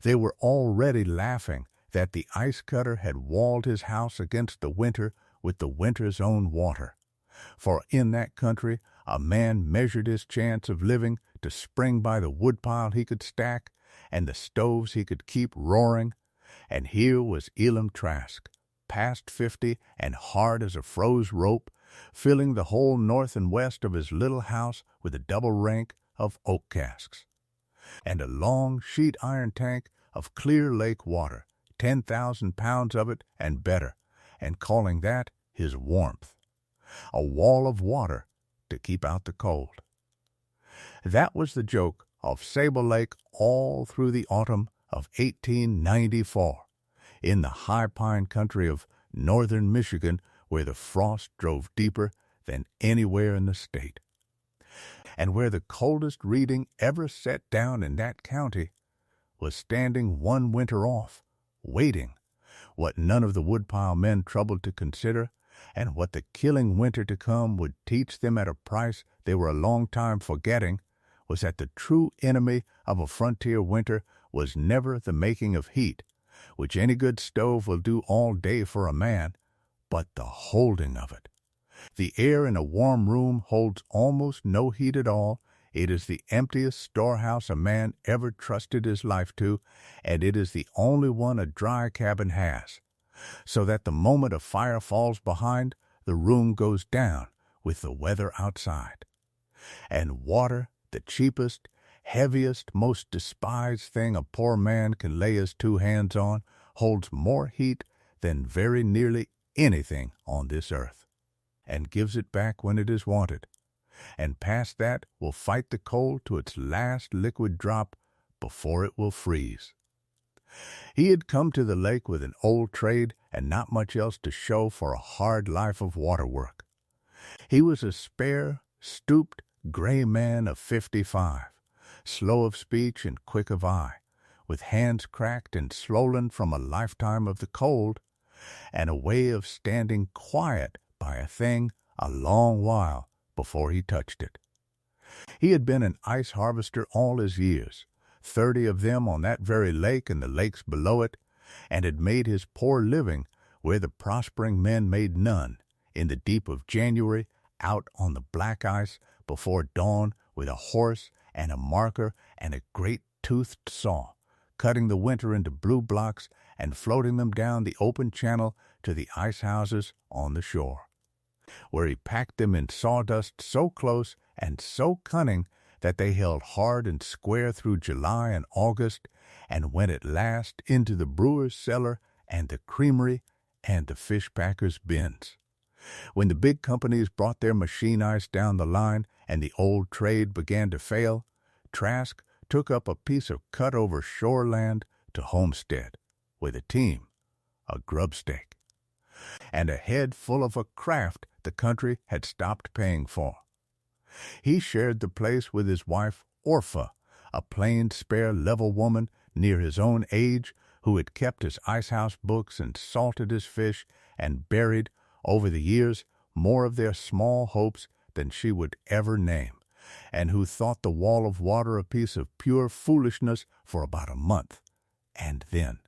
They were already laughing that the ice cutter had walled his house against the winter with the winter's own water. For in that country a man measured his chance of living to spring by the woodpile he could stack and the stoves he could keep roaring, and here was Elam Trask, past 50 and hard as a froze rope, filling the whole north and west of his little house with a double rank of oak casks, and a long sheet iron tank of clear lake water, 10,000 pounds of it and better, and calling that his warmth. A wall of water to keep out the cold. That was the joke of Sable Lake all through the autumn of 1894, in the high pine country of northern Michigan, where the frost drove deeper than anywhere in the state, and where the coldest reading ever set down in that county was standing one winter off, waiting, what none of the woodpile men troubled to consider, and what the killing winter to come would teach them at a price they were a long time forgetting, was that the true enemy of a frontier winter was never the making of heat, which any good stove will do all day for a man, but the holding of it. The air in a warm room holds almost no heat at all. It is the emptiest storehouse a man ever trusted his life to, and it is the only one a dry cabin has, so that the moment a fire falls behind, the room goes down with the weather outside. And water, the cheapest, heaviest, most despised thing a poor man can lay his two hands on, holds more heat than very nearly anything on this earth, and gives it back when it is wanted, and past that will fight the cold to its last liquid drop before it will freeze. He had come to the lake with an old trade and not much else to show for a hard life of water work. He was a spare, stooped, gray man of 55, slow of speech and quick of eye, with hands cracked and swollen from a lifetime of the cold, and a way of standing quiet by a thing a long while before he touched it. He had been an ice harvester all his years, 30 of them on that very lake and the lakes below it, and had made his poor living where the prospering men made none, in the deep of January, out on the black ice before dawn with a horse and a marker and a great toothed saw, cutting the winter into blue blocks and floating them down the open channel to the ice houses on the shore, where he packed them in sawdust so close and so cunning that they held hard and square through July and August, and went at last into the brewer's cellar and the creamery and the fish packer's bins. When the big companies brought their machine ice down the line and the old trade began to fail, Trask took up a piece of cut-over shore land to homestead, with a team, a grubstake, and a head full of a craft the country had stopped paying for. He shared the place with his wife, Orpha, a plain, spare, level woman near his own age, who had kept his icehouse books and salted his fish and buried, over the years, more of their small hopes than she would ever name, and who thought the wall of water a piece of pure foolishness for about a month, and then,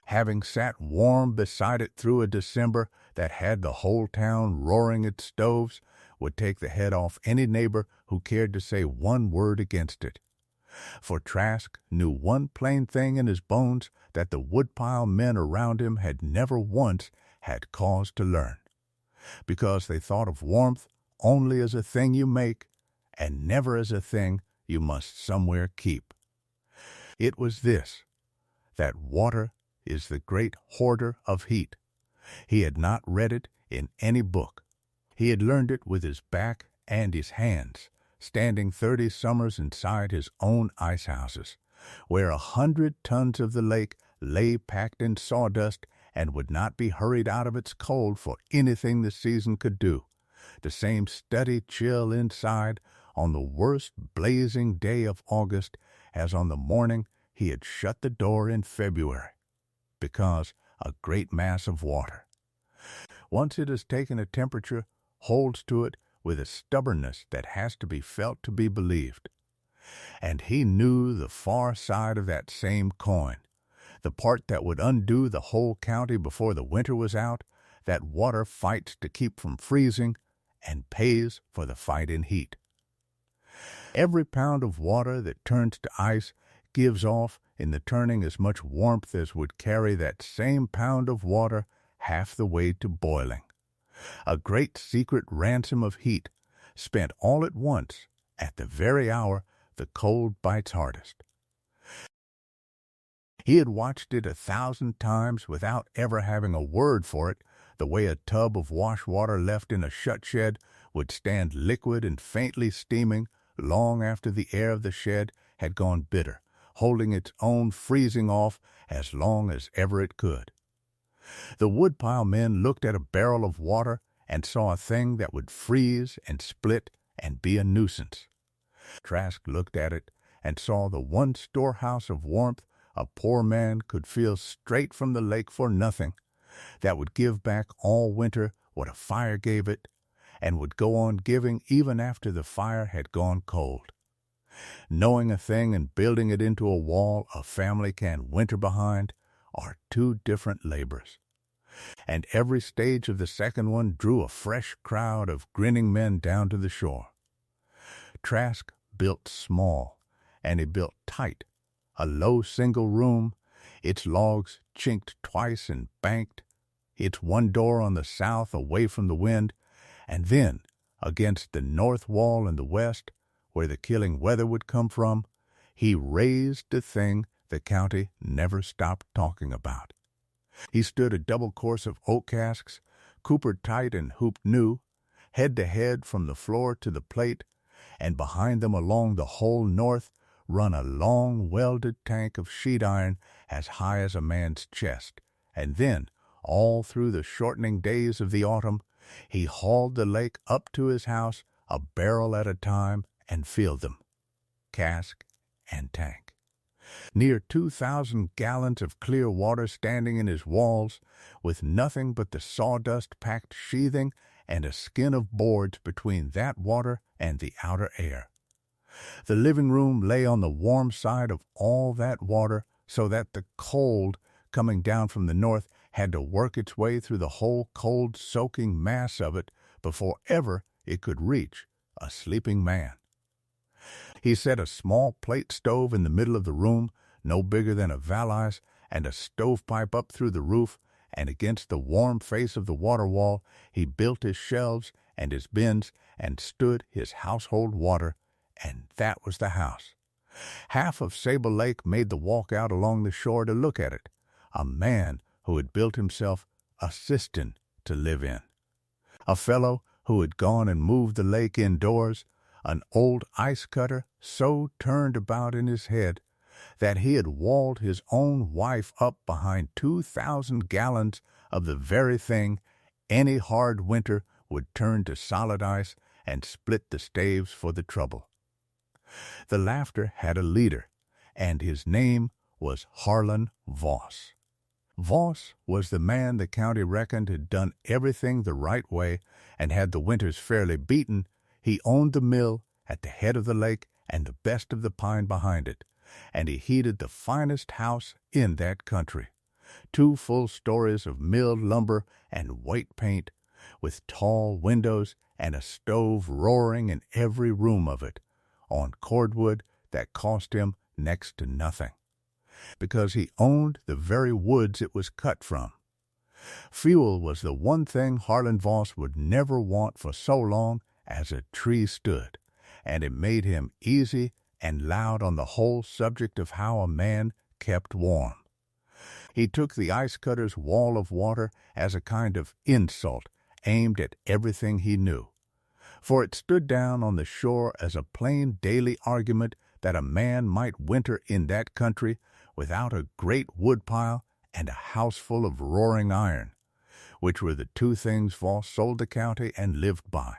having sat warm beside it through a December that had the whole town roaring its stoves, would take the head off any neighbor who cared to say one word against it. For Trask knew one plain thing in his bones that the woodpile men around him had never once had cause to learn, because they thought of warmth only as a thing you make, and never as a thing you must somewhere keep. It was this, that water is the great hoarder of heat. He had not read it in any book. He had learned it with his back and his hands, standing 30 summers inside his own ice houses, where 100 tons of the lake lay packed in sawdust and would not be hurried out of its cold for anything the season could do. The same steady chill inside on the worst blazing day of August as on the morning he had shut the door in February, because a great mass of water, once it has taken a temperature, holds to it with a stubbornness that has to be felt to be believed. And he knew the far side of that same coin, the part that would undo the whole county before the winter was out, that water fights to keep from freezing and pays for the fight in heat. Every pound of water that turns to ice gives off in the turning as much warmth as would carry that same pound of water half the way to boiling. A great secret ransom of heat, spent all at once at the very hour the cold bites hardest. He had watched it 1,000 times without ever having a word for it, the way a tub of wash water left in a shut shed would stand liquid and faintly steaming long after the air of the shed had gone bitter, holding its own freezing off as long as ever it could. The woodpile men looked at a barrel of water and saw a thing that would freeze and split and be a nuisance. Trask looked at it and saw the one storehouse of warmth a poor man could feel straight from the lake for nothing, that would give back all winter what a fire gave it, and would go on giving even after the fire had gone cold. Knowing a thing and building it into a wall a family can winter behind are two different labors. And every stage of the second one drew a fresh crowd of grinning men down to the shore. Trask built small, and he built tight, a low single room, its logs chinked twice and banked, its one door on the south away from the wind, and then, against the north wall in the west, where the killing weather would come from, he raised the thing the county never stopped talking about. He stood a double course of oak casks, coopered tight and hooped new, head to head from the floor to the plate, and behind them along the whole north run a long welded tank of sheet iron as high as a man's chest, and then, all through the shortening days of the autumn, he hauled the lake up to his house a barrel at a time and filled them, cask and tank. Near 2,000 gallons of clear water standing in his walls, with nothing but the sawdust-packed sheathing and a skin of boards between that water and the outer air. The living room lay on the warm side of all that water, so that the cold, coming down from the north, had to work its way through the whole cold, soaking mass of it before ever it could reach a sleeping man. He set a small plate stove in the middle of the room, no bigger than a valise, and a stovepipe up through the roof, and against the warm face of the water wall he built his shelves and his bins and stood his household water, and that was the house. Half of Sable Lake made the walk out along the shore to look at it, a man who had built himself a cistern to live in, a fellow who had gone and moved the lake indoors, an old ice cutter so turned about in his head that he had walled his own wife up behind 2,000 gallons of the very thing any hard winter would turn to solid ice and split the staves for the trouble. The laughter had a leader, and his name was Harlan Voss. Voss was the man the county reckoned had done everything the right way and had the winters fairly beaten. He owned the mill at the head of the lake and the best of the pine behind it, and he heated the finest house in that country, 2 full stories of milled lumber and white paint, with tall windows and a stove roaring in every room of it, on cordwood that cost him next to nothing, because he owned the very woods it was cut from. Fuel was the one thing Harlan Voss would never want for so long as a tree stood, and it made him easy and loud on the whole subject of how a man kept warm. He took the ice cutter's wall of water as a kind of insult aimed at everything he knew, for it stood down on the shore as a plain daily argument that a man might winter in that country without a great woodpile and a house full of roaring iron, which were the 2 things Voss sold the county and lived by.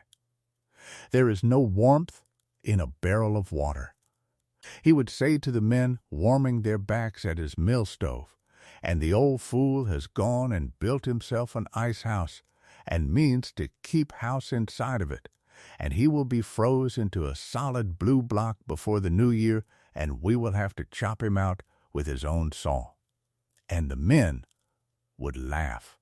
There is no warmth in a barrel of water, he would say to the men warming their backs at his mill stove, and the old fool has gone and built himself an ice house, and means to keep house inside of it, and he will be froze into a solid blue block before the new year, and we will have to chop him out with his own saw. And the men would laugh,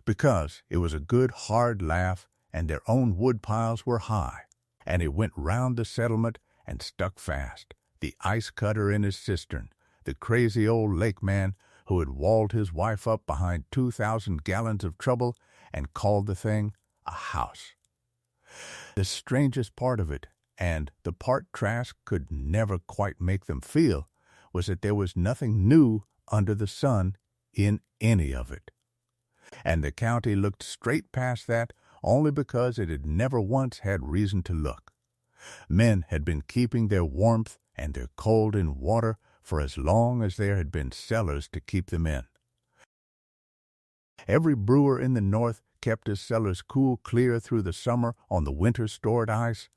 because it was a good hard laugh, and their own wood piles were high, and it went round the settlement and stuck fast, the ice cutter in his cistern, the crazy old lake man who had walled his wife up behind 2,000 gallons of trouble and called the thing a house. The strangest part of it, and the part Trask could never quite make them feel, was that there was nothing new under the sun in any of it. And the county looked straight past that only because it had never once had reason to look. Men had been keeping their warmth and their cold in water for as long as there had been cellars to keep them in. Every brewer in the north kept his cellars cool clear through the summer on the winter-stored ice.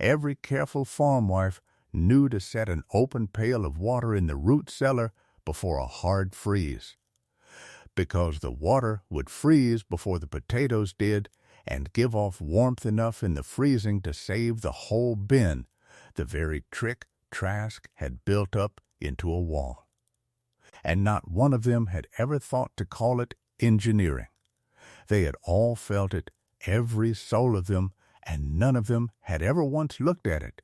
Every careful farm wife knew to set an open pail of water in the root cellar before a hard freeze, because the water would freeze before the potatoes did and give off warmth enough in the freezing to save the whole bin, the very trick Trask had built up into a wall. And not one of them had ever thought to call it engineering. They had all felt it, every soul of them, and none of them had ever once looked at it.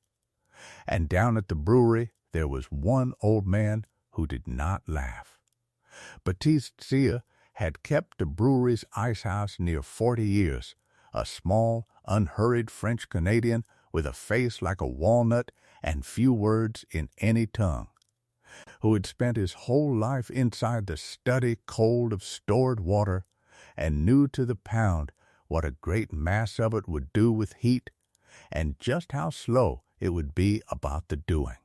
And down at the brewery there was one old man who did not laugh. Baptiste Sia had kept the brewery's ice house near 40 years, a small, unhurried French-Canadian with a face like a walnut and few words in any tongue, who had spent his whole life inside the study cold of stored water and knew to the pound what a great mass of it would do with heat and just how slow it would be about the doing.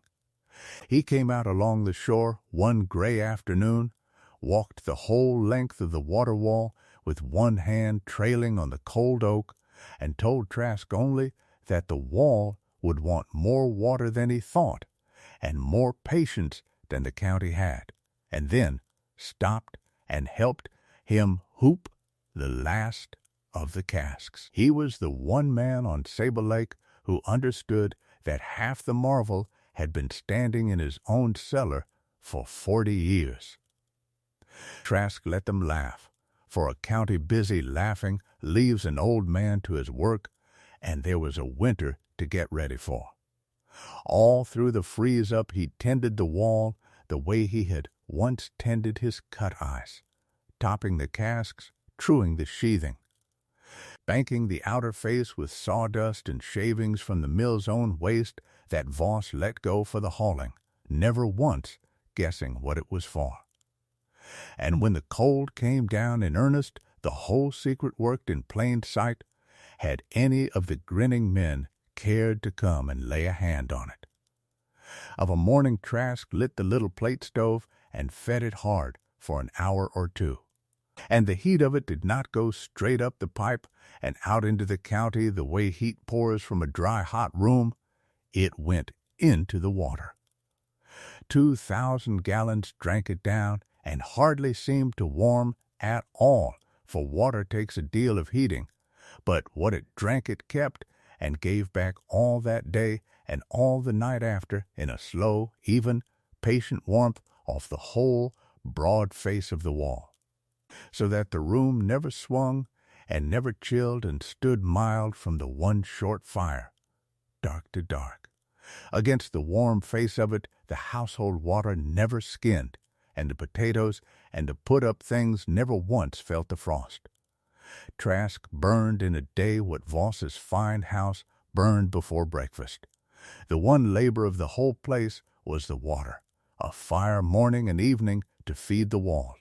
He came out along the shore one gray afternoon, walked the whole length of the water wall with one hand trailing on the cold oak, and told Trask only that the wall would want more water than he thought, and more patience than the county had, and then stopped and helped him hoop the last of the casks. He was the one man on Sable Lake who understood that half the marvel had been standing in his own cellar for 40 years. Trask let them laugh, for a county busy laughing leaves an old man to his work, and there was a winter to get ready for. All through the freeze-up he tended the wall the way he had once tended his cut ice, topping the casks, truing the sheathing, banking the outer face with sawdust and shavings from the mill's own waste that Voss let go for the hauling, never once guessing what it was for. And when the cold came down in earnest, the whole secret worked in plain sight, had any of the grinning men cared to come and lay a hand on it. Of a morning Trask lit the little plate stove and fed it hard for an hour or two. And the heat of it did not go straight up the pipe and out into the county the way heat pours from a dry hot room. It went into the water. 2,000 gallons drank it down and hardly seemed to warm at all, for water takes a deal of heating, but what it drank it kept, and gave back all that day and all the night after in a slow, even, patient warmth off the whole broad face of the wall, so that the room never swung and never chilled and stood mild from the one short fire, dark to dark. Against the warm face of it the household water never skinned, and the potatoes and the put-up things never once felt the frost. Trask burned in a day what Voss's fine house burned before breakfast. The one labor of the whole place was the water, a fire morning and evening to feed the wall.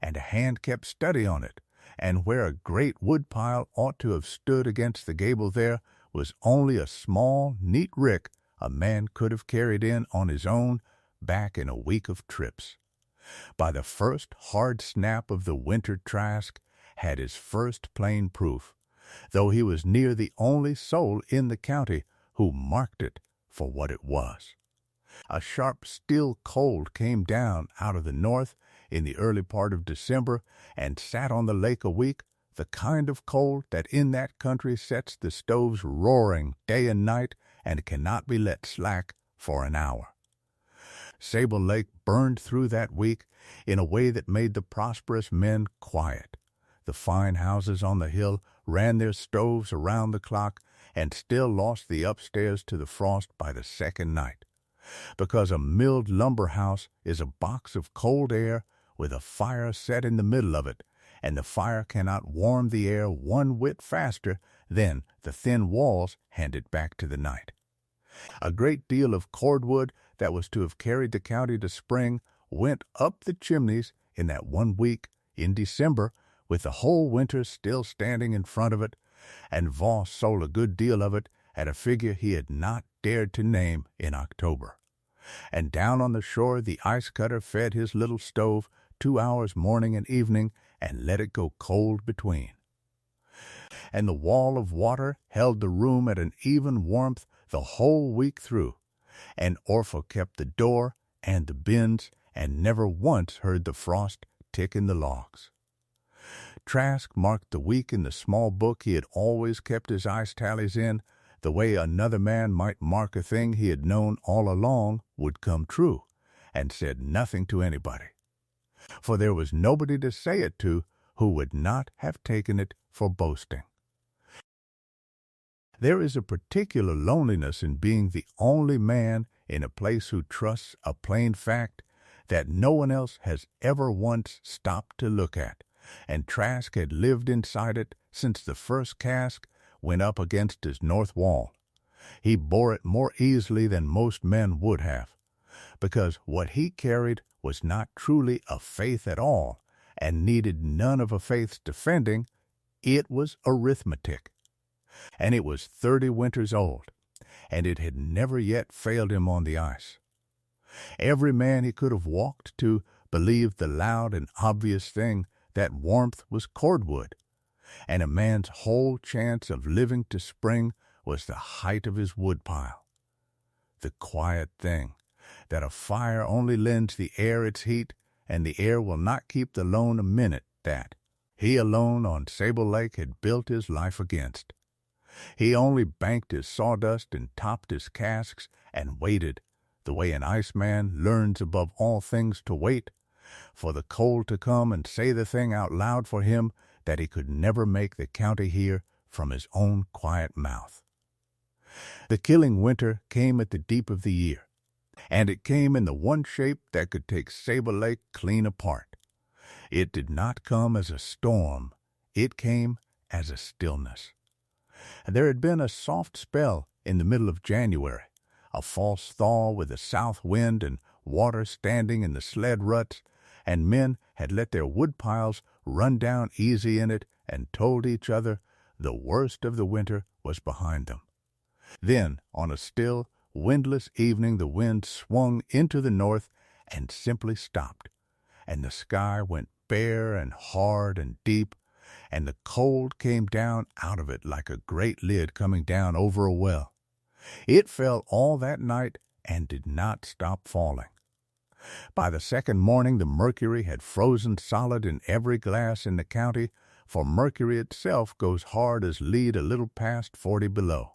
And a hand kept study on it, and where a great wood-pile ought to have stood against the gable there was only a small, neat rick a man could have carried in on his own back in a week of trips. By the first hard snap of the winter Trask had his first plain proof, though he was near the only soul in the county who marked it for what it was. A sharp still cold came down out of the north in the early part of December and sat on the lake a week, the kind of cold that in that country sets the stoves roaring day and night and cannot be let slack for an hour. Sable Lake burned through that week in a way that made the prosperous men quiet. The fine houses on the hill ran their stoves around the clock and still lost the upstairs to the frost by the second night, because a milled lumber house is a box of cold air with a fire set in the middle of it, and the fire cannot warm the air one whit faster than the thin walls hand it back to the night. A great deal of cordwood that was to have carried the county to spring went up the chimneys in that 1 week in December, with the whole winter still standing in front of it, and Voss sold a good deal of it at a figure he had not dared to name in October. And down on the shore the ice cutter fed his little stove 2 hours morning and evening and let it go cold between. And the wall of water held the room at an even warmth the whole week through, and Orpha kept the door and the bins and never once heard the frost tick in the logs. Trask marked the week in the small book he had always kept his ice tallies in, the way another man might mark a thing he had known all along would come true, and said nothing to anybody. For there was nobody to say it to who would not have taken it for boasting. There is a particular loneliness in being the only man in a place who trusts a plain fact that no one else has ever once stopped to look at, and Trask had lived inside it since the first cask went up against his north wall. He bore it more easily than most men would have, because what he carried was not truly a faith at all, and needed none of a faith's defending. It was arithmetic. And it was 30 winters old, and it had never yet failed him on the ice. Every man he could have walked to believed the loud and obvious thing that warmth was cordwood, and a man's whole chance of living to spring was the height of his woodpile. The quiet thing, that a fire only lends the air its heat, and the air will not keep the lone a minute, that he alone on Sable Lake had built his life against. He only banked his sawdust and topped his casks and waited, the way an iceman learns above all things to wait, for the cold to come and say the thing out loud for him that he could never make the county hear from his own quiet mouth. The killing winter came at the deep of the year, and it came in the one shape that could take Sable Lake clean apart. It did not come as a storm, it came as a stillness. There had been a soft spell in the middle of January, a false thaw with a south wind and water standing in the sled ruts, and men had let their wood piles run down easy in it and told each other the worst of the winter was behind them. Then, on a still, windless evening, the wind swung into the north and simply stopped, and the sky went bare and hard and deep, and the cold came down out of it like a great lid coming down over a well. It fell all that night and did not stop falling. By the second morning the mercury had frozen solid in every glass in the county, for mercury itself goes hard as lead a little past 40 below.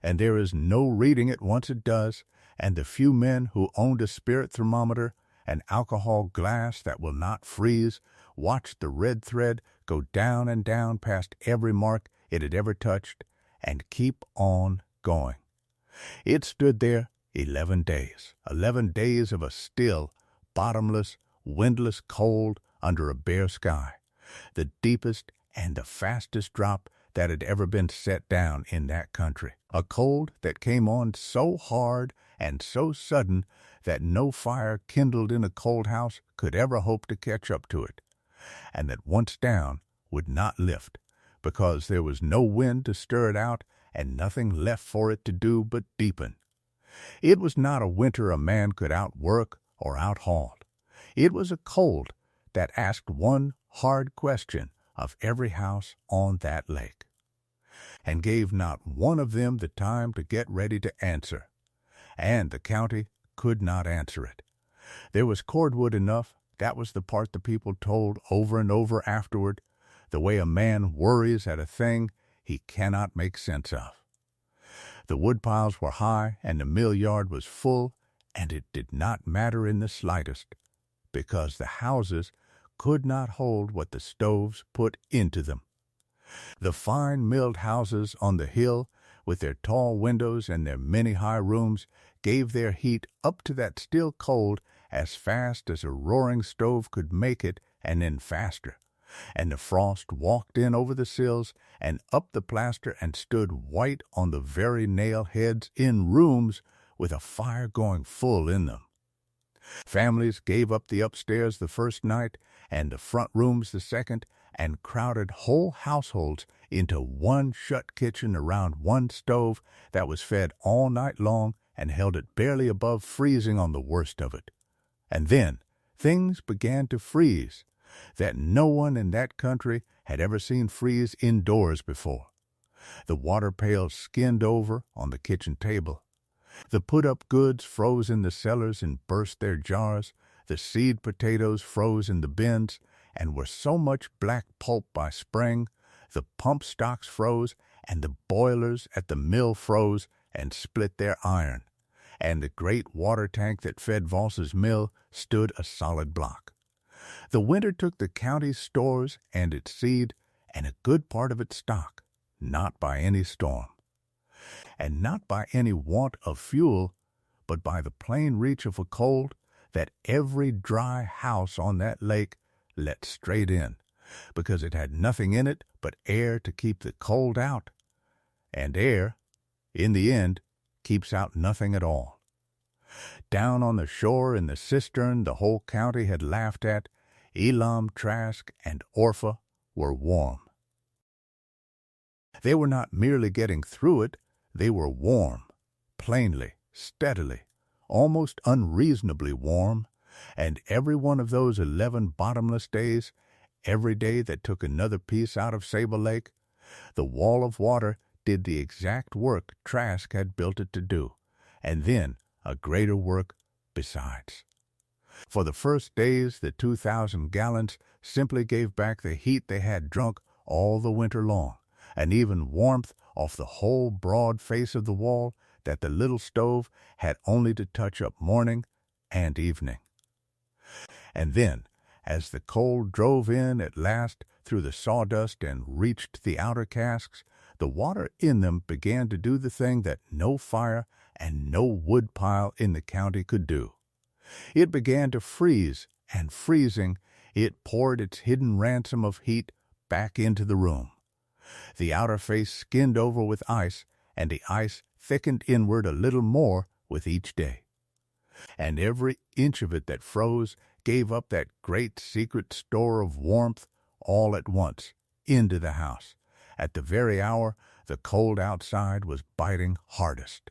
And there is no reading it once it does, and the few men who owned a spirit thermometer, an alcohol glass that will not freeze, watched the red thread go down and down past every mark it had ever touched, and keep on going. It stood there 11 days of a still, bottomless, windless cold under a bare sky, the deepest and the fastest drop that had ever been set down in that country, a cold that came on so hard and so sudden that no fire kindled in a cold house could ever hope to catch up to it, and that once down would not lift, because there was no wind to stir it out and nothing left for it to do but deepen. It was not a winter a man could outwork or outhaul. It was a cold that asked one hard question of every house on that lake, and gave not one of them the time to get ready to answer, and the county could not answer it. There was cordwood enough, that was the part the people told over and over afterward. the way a man worries at a thing he cannot make sense of. The woodpiles were high, and the mill yard was full, and it did not matter in the slightest, because the houses could not hold what the stoves put into them. The fine milled houses on the hill, with their tall windows and their many high rooms, gave their heat up to that still cold as fast as a roaring stove could make it, and then faster. And the frost walked in over the sills and up the plaster and stood white on the very nail heads in rooms with a fire going full in them. Families gave up the upstairs the first night and the front rooms the second, and crowded whole households into one shut kitchen around one stove that was fed all night long and held it barely above freezing on the worst of it. And then things began to freeze that no one in that country had ever seen freeze indoors before. The water pails skinned over on the kitchen table. The put-up goods froze in the cellars and burst their jars. The seed potatoes froze in the bins and were so much black pulp by spring. The pump stocks froze, and the boilers at the mill froze and split their iron. And the great water tank that fed Voss's mill stood a solid block. The winter took the county's stores and its seed and a good part of its stock, not by any storm, and not by any want of fuel, but by the plain reach of a cold that every dry house on that lake let straight in, because it had nothing in it but air to keep the cold out, and air, in the end, keeps out nothing at all. Down on the shore in the cistern the whole county had laughed at, Elam, Trask, and Orpha were warm. They were not merely getting through it, they were warm, plainly, steadily, almost unreasonably warm, and every one of those 11 bottomless days, every day that took another piece out of Sable Lake, the wall of water did the exact work Trask had built it to do, and then a greater work besides. For the first days, the 2,000 gallons simply gave back the heat they had drunk all the winter long, and even warmth off the whole broad face of the wall that the little stove had only to touch up morning and evening. And then, as the cold drove in at last through the sawdust and reached the outer casks, the water in them began to do the thing that no fire and no wood pile in the county could do. It began to freeze, and freezing, it poured its hidden ransom of heat back into the room. The outer face skinned over with ice, and the ice thickened inward a little more with each day. And every inch of it that froze gave up that great secret store of warmth all at once into the house, at the very hour the cold outside was biting hardest.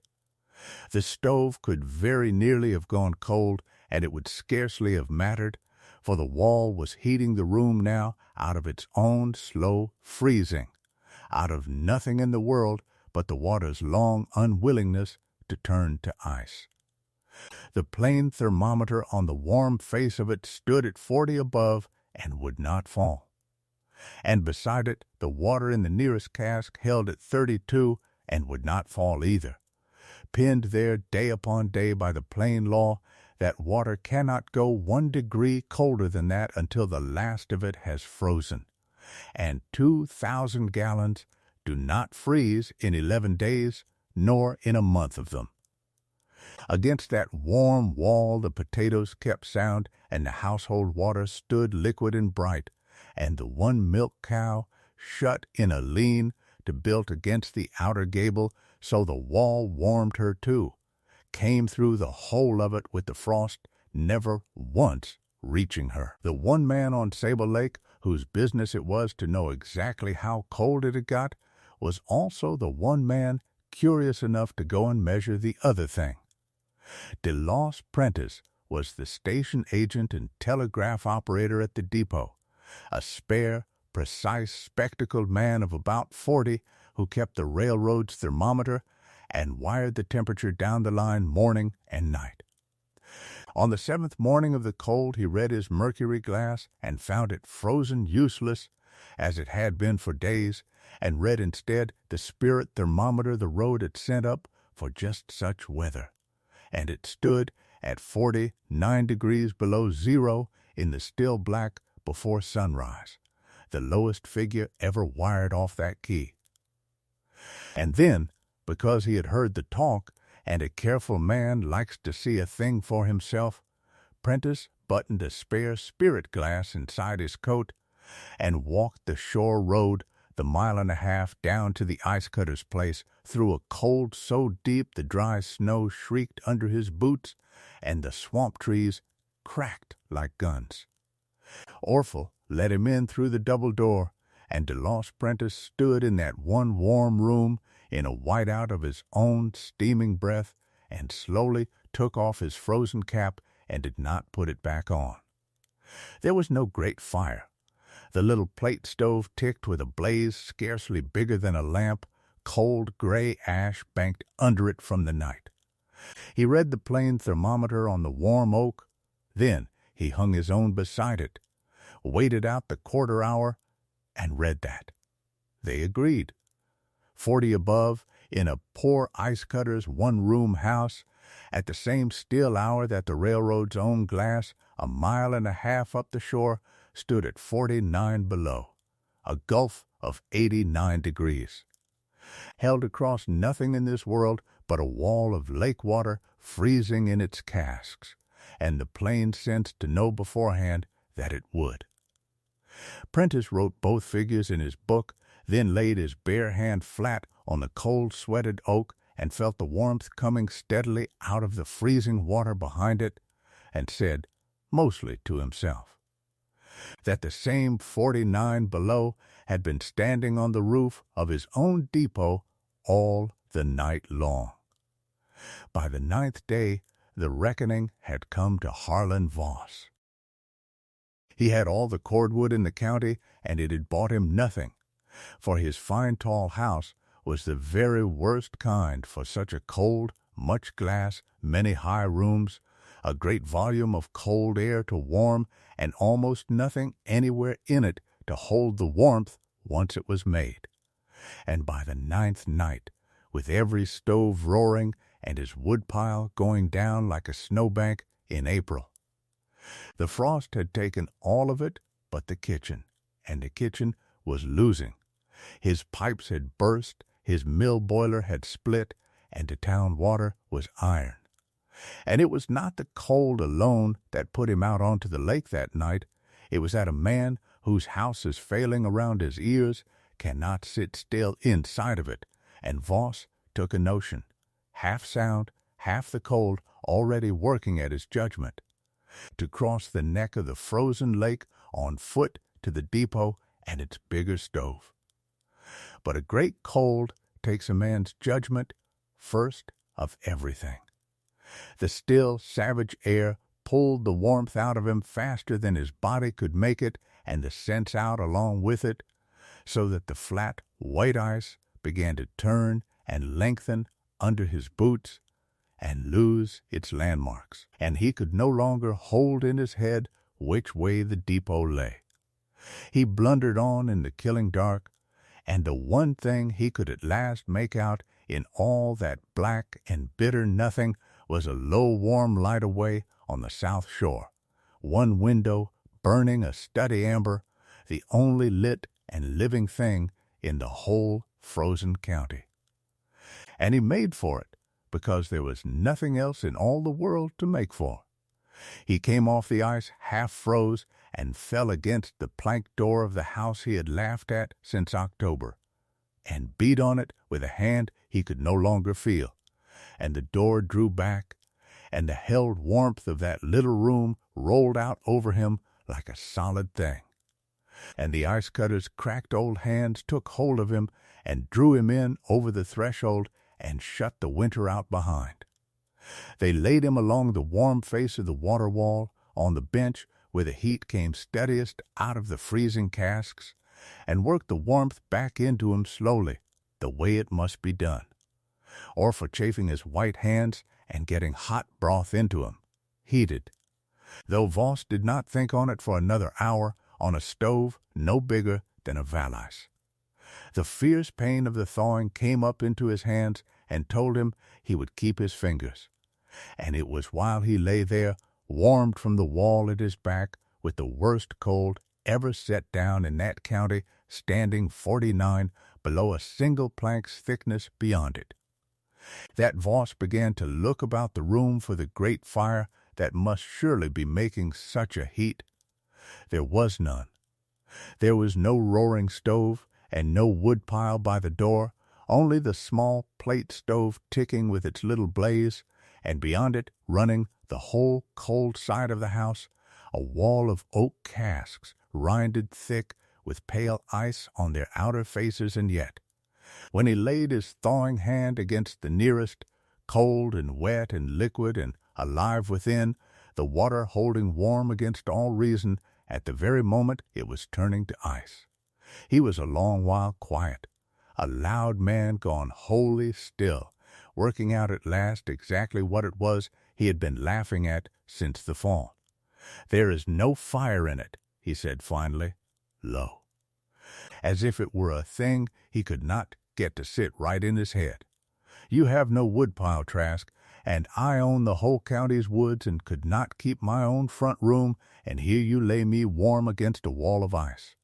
The stove could very nearly have gone cold, and it would scarcely have mattered, for the wall was heating the room now out of its own slow freezing, out of nothing in the world but the water's long unwillingness to turn to ice. The plain thermometer on the warm face of it stood at 40 above and would not fall. And beside it, the water in the nearest cask held at 32 and would not fall either, pinned there day upon day by the plain law that water cannot go 1 degree colder than that until the last of it has frozen, and 2,000 gallons do not freeze in 11 days, nor in a month of them. Against that warm wall the potatoes kept sound, and the household water stood liquid and bright, and the one milk cow, shut in a lean to built against the outer gable, so the wall warmed her too, came through the whole of it with the frost, never once reaching her. The one man on Sable Lake, whose business it was to know exactly how cold it had got, was also the one man curious enough to go and measure the other thing. DeLoss Prentice was the station agent and telegraph operator at the depot, a spare, precise, spectacled man of about 40 who kept the railroad's thermometer and wired the temperature down the line morning and night. On the 7th morning of the cold he read his mercury glass and found it frozen useless, as it had been for days, and read instead the spirit thermometer the road had sent up for just such weather. And it stood at 49 degrees below zero in the still black before sunrise, the lowest figure ever wired off that key. And then, because he had heard the talk, and a careful man likes to see a thing for himself, Prentice buttoned a spare spirit glass inside his coat and walked the shore road the 1.5 miles down to the ice cutter's place through a cold so deep the dry snow shrieked under his boots and the swamp trees cracked like guns. Orphle let him in through the double door, and DeLoss Prentice stood in that one warm room in a whiteout of his own steaming breath and slowly took off his frozen cap and did not put it back on. There was no great fire. The little plate stove ticked with a blaze scarcely bigger than a lamp. Cold gray ash banked under it from the night. He read the plain thermometer on the warm oak. Then he hung his own beside it, waited out the quarter hour, and read that. They agreed. 40 above, in a poor ice cutter's one-room house, at the same still hour that the railroad's own glass, 1.5 miles up the shore, stood at 49 below, a gulf of 89 degrees. Held across nothing in this world but a wall of lake water freezing in its casks, and the plain sense to know beforehand that it would. Prentice wrote both figures in his book, then laid his bare hand flat on the cold-sweated oak and felt the warmth coming steadily out of the freezing water behind it, and said, mostly to himself, that the same 49 below had been standing on the roof of his own depot all the night long. By the 9th day, the reckoning had come to Harlan Voss. He had all the cordwood in the county, and it had bought him nothing, for his fine tall house was the very worst kind for such a cold, much glass, many high rooms, a great volume of cold air to warm, and almost nothing anywhere in it to hold the warmth once it was made. And by the 9th night, with every stove roaring and his woodpile going down like a snowbank in April, the frost had taken all of it but the kitchen, and the kitchen was losing. His pipes had burst, his mill boiler had split, and the town water was iron. And it was not the cold alone that put him out onto the lake that night. It was that a man whose house is failing around his ears cannot sit still inside of it, and Voss took a notion, half sound, half the cold already working at his judgment, to cross the neck of the frozen lake on foot to the depot and its bigger stove. But a great cold takes a man's judgment first of everything. The still, savage air pulled the warmth out of him faster than his body could make it, and the sense out along with it, so that the flat, white ice began to turn and lengthen under his boots and lose its landmarks, and he could no longer hold in his head which way the depot lay. He blundered on in the killing dark, and the one thing he could at last make out in all that black and bitter nothing was a low warm light away on the south shore, one window burning a steady amber, the only lit and living thing in the whole frozen county. And he made for it, because there was nothing else in all the world to make for. He came off the ice half froze and fell against the plank door of the house he had laughed at since October, and beat on it with a hand he could no longer feel, and the door drew back, and the held warmth of that little room rolled out over him like a solid thing. And the ice cutter's cracked old hands took hold of him and drew him in over the threshold and shut the winter out behind. They laid him along the warm face of the water wall, on the bench where the heat came steadiest out of the freezing casks, and worked the warmth back into him slowly, the way it must be done. Orphle chafing his white hands and getting hot broth into him, heated. Though Voss did not think on it for another hour, on a stove no bigger than a Valais. The fierce pain of the thawing came up into his hands and told him he would keep his fingers. And it was while he lay there, warmed from the wall at his back, with the worst cold ever set down in that county, standing 49 below a single plank's thickness beyond it, that Voss began to look about the room for the great fire that must surely be making such a heat. There was none. There was no roaring stove, and no woodpile by the door, only the small plate stove ticking with its little blaze, and beyond it, running the whole cold side of the house, a wall of oak casks, rinded thick with pale ice on their outer faces. And yet, when he laid his thawing hand against the nearest, cold and wet and liquid and alive within, the water holding warm against all reason, at the very moment it was turning to ice, he was a long while quiet, a loud man gone wholly still, working out at last exactly what it was he had been laughing at since the fall. "There is no fire in it," he said finally, low, as if it were a thing he could not get to sit right in his head. "You have no woodpile, Trask, and I own the whole county's woods and could not keep my own front room, and here you lay me warm against a wall of ice."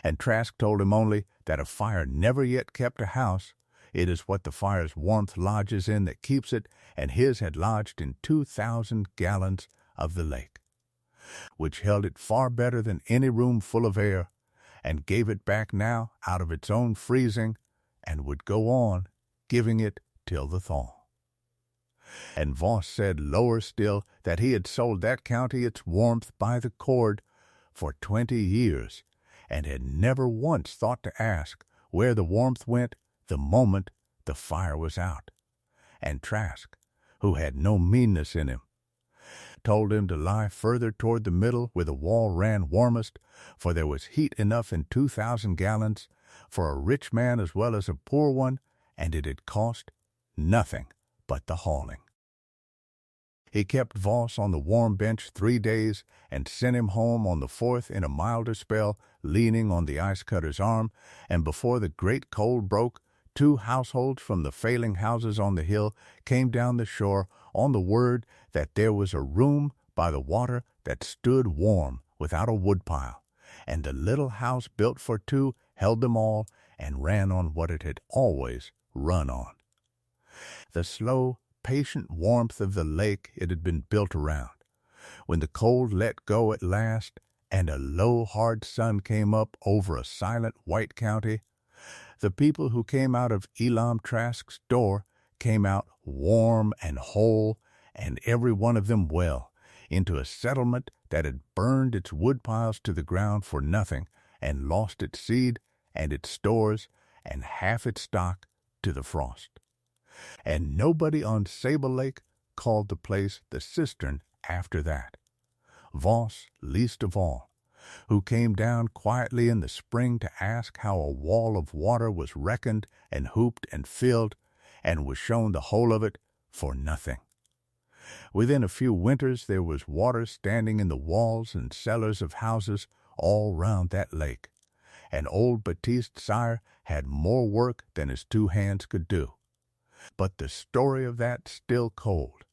And Trask told him only that a fire never yet kept a house. It is what the fire's warmth lodges in that keeps it, and his had lodged in 2,000 gallons of the lake, which held it far better than any room full of air, and gave it back now out of its own freezing, and would go on giving it till the thaw. And Voss said lower still that he had sold that county its warmth by the cord for 20 years, and had never once thought to ask where the warmth went the moment the fire was out. And Trask, who had no meanness in him, told him to lie further toward the middle where the wall ran warmest, for there was heat enough in 2,000 gallons for a rich man as well as a poor one, and it had cost nothing but the hauling. He kept Voss on the warm bench 3 days, and sent him home on the 4th in a milder spell, leaning on the ice-cutter's arm, and before the great cold broke, 2 households from the failing houses on the hill came down the shore on the word that there was a room by the water that stood warm without a woodpile, and the little house built for 2 held them all and ran on what it had always run on. The slow, patient warmth of the lake it had been built around. When the cold let go at last, and a low, hard sun came up over a silent white county, the people who came out of Elam Trask's door came out warm and whole, and every one of them well, into a settlement that had burned its woodpiles to the ground for nothing, and lost its seed and its stores and half its stock to the frost. And nobody on Sable Lake called the place the Cistern after that. Voss least of all, who came down quietly in the spring to ask how a wall of water was reckoned and hooped and filled, and was shown the whole of it for nothing. Within a few winters there was water standing in the walls and cellars of houses all round that lake, and old Baptiste sire had more work than his 2 hands could do. But the story of that still cold,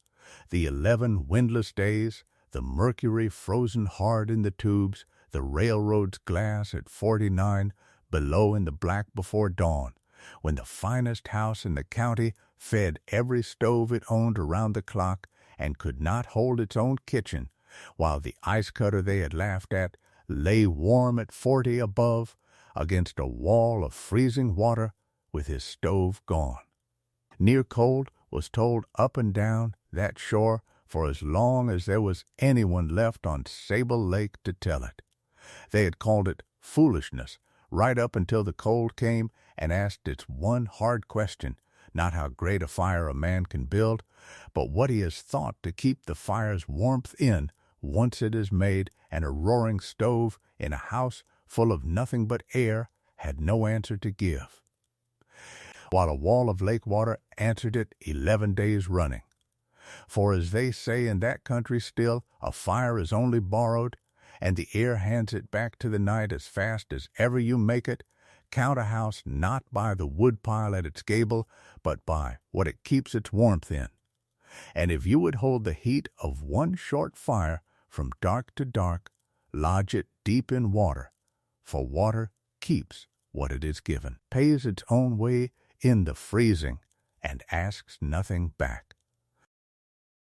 the 11 windless days, the mercury frozen hard in the tubes, the railroad's glass at 49 below in the black before dawn, when the finest house in the county fed every stove it owned around the clock and could not hold its own kitchen, while the ice-cutter they had laughed at lay warm at 40 above against a wall of freezing water with his stove gone. Near cold was told up and down that shore for as long as there was anyone left on Sable Lake to tell it. They had called it foolishness right up until the cold came and asked its one hard question, not how great a fire a man can build, but what he has thought to keep the fire's warmth in once it is made, and a roaring stove in a house full of nothing but air had no answer to give, while a wall of lake water answered it 11 days running. For as they say in that country still, a fire is only borrowed, and the air hands it back to the night as fast as ever you make it, count a house not by the woodpile at its gable, but by what it keeps its warmth in. And if you would hold the heat of one short fire from dark to dark, lodge it deep in water, for water keeps what it is given, pays its own way in the freezing, and asks nothing back.